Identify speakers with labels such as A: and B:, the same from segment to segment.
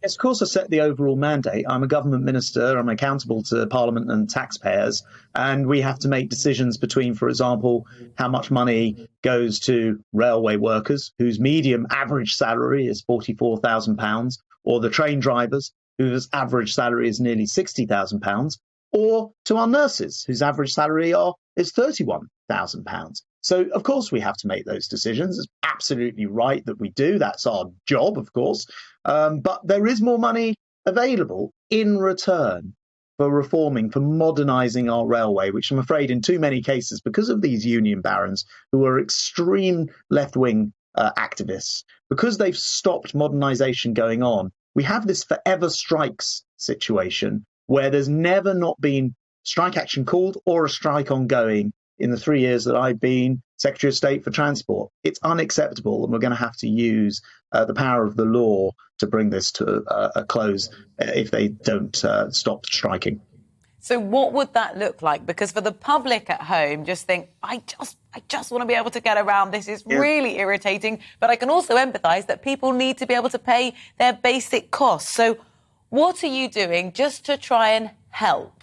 A: Yes, of course, I set the overall mandate. I'm a government minister. I'm accountable to Parliament and taxpayers. And we have to make decisions between, for example, how much money goes to railway workers whose medium average salary is £44,000, or the train drivers whose average salary is nearly £60,000, or to our nurses whose average salary is £31,000. So, of course, we have to make those decisions. It's absolutely right that we do. That's our job, of course. But there is more money available in return for reforming, for modernising our railway, which I'm afraid in too many cases, because of these union barons who are extreme left-wing activists, because they've stopped modernisation going on, we have this forever strikes situation where there's never not been strike action called or a strike ongoing in the 3 years that I've been Secretary of State for Transport. It's unacceptable, and we're going to have to use the power of the law to bring this to a close if they don't stop striking.
B: So what would that look like? Because for the public at home, just think, I just want to be able to get around. This is really irritating. But I can also empathise that people need to be able to pay their basic costs. So what are you doing just to try and help?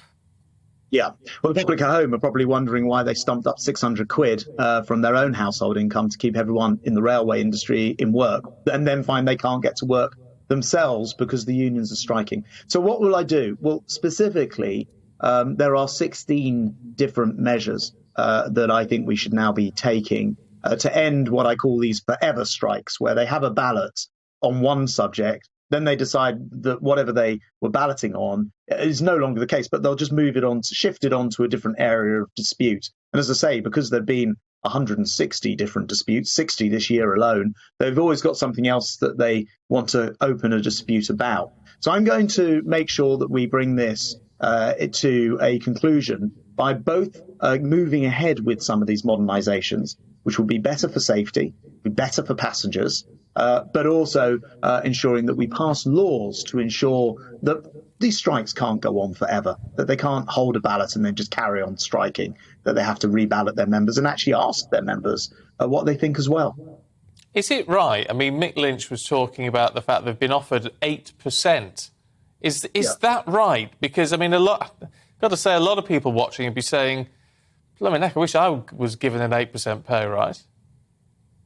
A: Yeah, well, the public at home are probably wondering why they stumped up 600 quid from their own household income to keep everyone in the railway industry in work, and then find they can't get to work themselves because the unions are striking. So what will I do? Well, specifically, there are 16 different measures that I think we should now be taking to end what I call these forever strikes, where they have a ballot on one subject, then they decide that whatever they were balloting on is no longer the case, but they'll just move it on, shift it on to a different area of dispute. And as I say, because there've been 160 different disputes, 60 this year alone, they've always got something else that they want to open a dispute about. So I'm going to make sure that we bring this to a conclusion by both moving ahead with some of these modernisations, which will be better for safety, be better for passengers, but also ensuring that we pass laws to ensure that these strikes can't go on forever, that they can't hold a ballot and then just carry on striking, that they have to reballot their members and actually ask their members what they think as well.
C: Is it right? I mean, Mick Lynch was talking about the fact they've been offered 8%. Is that right? Because, I mean, got to say, a lot of people watching would be saying, blimey neck, I wish I was given an 8% pay rise.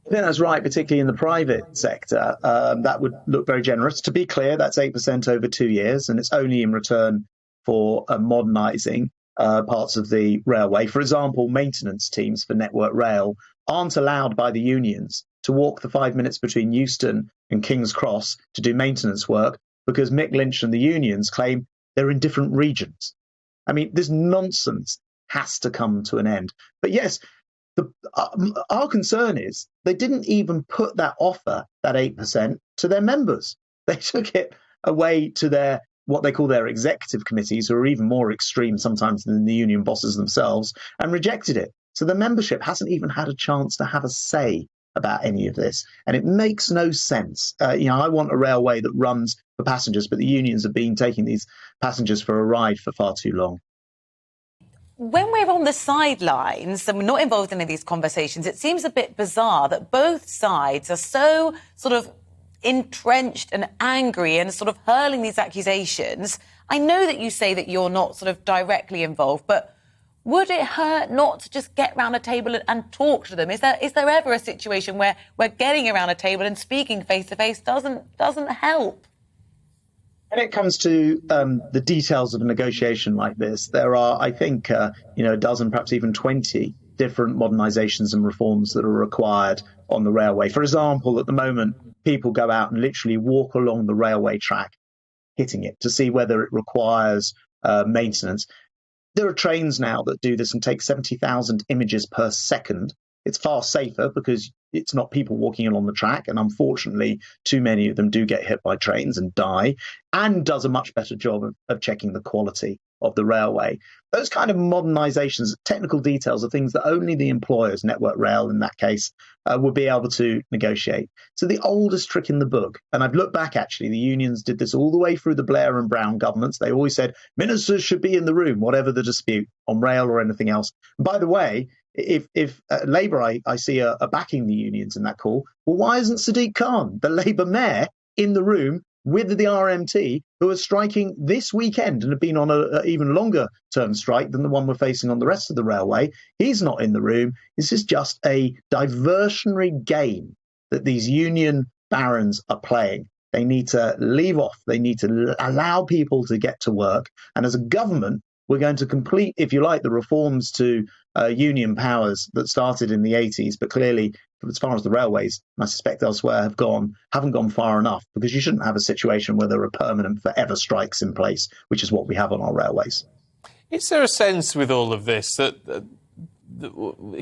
A: I think that's right, particularly in the private sector. That would look very generous. To be clear, that's 8% over 2 years, and it's only in return for modernising parts of the railway. For example, maintenance teams for Network Rail aren't allowed by the unions to walk the 5 minutes between Euston and King's Cross to do maintenance work because Mick Lynch and the unions claim they're in different regions. I mean, this nonsense has to come to an end. But yes, our concern is they didn't even put that offer, that 8%, to their members. They took it away to what they call their executive committees, who are even more extreme sometimes than the union bosses themselves, and rejected it. So the membership hasn't even had a chance to have a say about any of this. And it makes no sense. I want a railway that runs for passengers, but the unions have been taking these passengers for a ride for far too long.
B: When we're on the sidelines and we're not involved in any of these conversations, it seems a bit bizarre that both sides are so sort of entrenched and angry and sort of hurling these accusations. I know that you say that you're not sort of directly involved, but would it hurt not to just get around a table and talk to them? Is there ever a situation where getting around a table and speaking face to face doesn't help?
A: When it comes to the details of a negotiation like this, there are, I think, a dozen, perhaps even 20 different modernisations and reforms that are required on the railway. For example, at the moment, people go out and literally walk along the railway track, hitting it to see whether it requires maintenance. There are trains now that do this and take 70,000 images per second. It's far safer because it's not people walking along the track, and unfortunately too many of them do get hit by trains and die, and does a much better job of checking the quality of the railway. Those kind of modernisations, technical details, are things that only the employers, Network Rail in that case, would be able to negotiate. So the oldest trick in the book, and I've looked back actually, the unions did this all the way through the Blair and Brown governments. They always said ministers should be in the room, whatever the dispute on rail or anything else. And by the way, if Labour, I see, are backing the unions in that call, well, why isn't Sadiq Khan, the Labour mayor, in the room with the RMT, who are striking this weekend and have been on an even longer term strike than the one we're facing on the rest of the railway. He's not in the room. This is just a diversionary game that these union barons are playing. They need to leave off. They need to allow people to get to work. And as a government, we're going to complete, if you like, the reforms to union powers that started in the 80s, but clearly, as far as the railways, I suspect elsewhere, haven't gone far enough, because you shouldn't have a situation where there are permanent, forever strikes in place, which is what we have on our railways.
C: Is there a sense with all of this that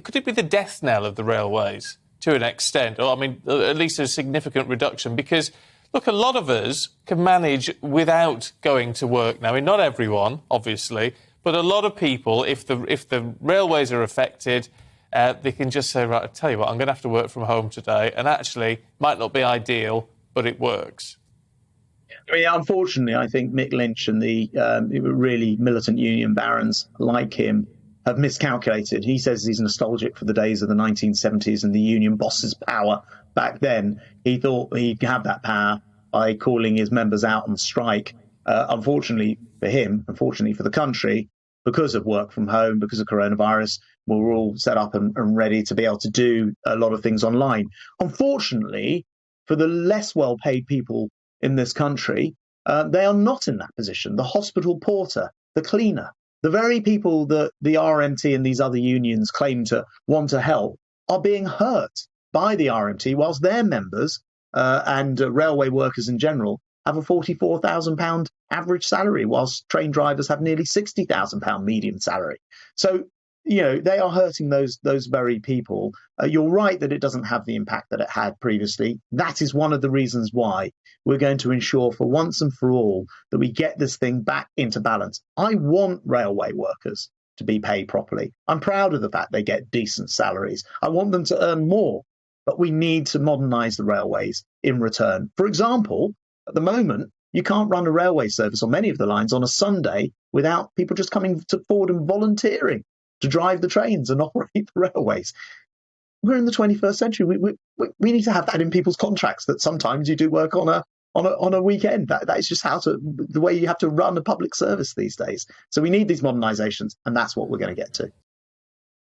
C: could it be the death knell of the railways to an extent, or I mean, at least a significant reduction? Because look, a lot of us can manage without going to work now. I mean, not everyone, obviously, but a lot of people, if the railways are affected, they can just say, right, I tell you what, I'm going to have to work from home today, and actually, might not be ideal, but it works.
A: I mean, unfortunately, I think Mick Lynch and the really militant union barons like him have miscalculated. He says he's nostalgic for the days of the 1970s and the union boss's power back then. He thought he'd have that power by calling his members out on strike. Unfortunately for him, unfortunately for the country, because of work from home, because of coronavirus, we're all set up and ready to be able to do a lot of things online. Unfortunately, for the less well-paid people in this country, they are not in that position. The hospital porter, the cleaner, the very people that the RMT and these other unions claim to want to help are being hurt by the RMT, whilst their members and railway workers in general have a £44,000 average salary, whilst train drivers have nearly £60,000 median salary. So, you know, they are hurting those very people. You're right that it doesn't have the impact that it had previously. That is one of the reasons why we're going to ensure for once and for all that we get this thing back into balance. I want railway workers to be paid properly. I'm proud of the fact they get decent salaries. I want them to earn more, but we need to modernise the railways in return. For example, at the moment, you can't run a railway service on many of the lines on a Sunday without people just coming forward and volunteering to drive the trains and operate the railways. We're in the 21st century. We need to have that in people's contracts, that sometimes you do work on a weekend. That is just the way you have to run a public service these days. So we need these modernisations, and that's what we're going to get to.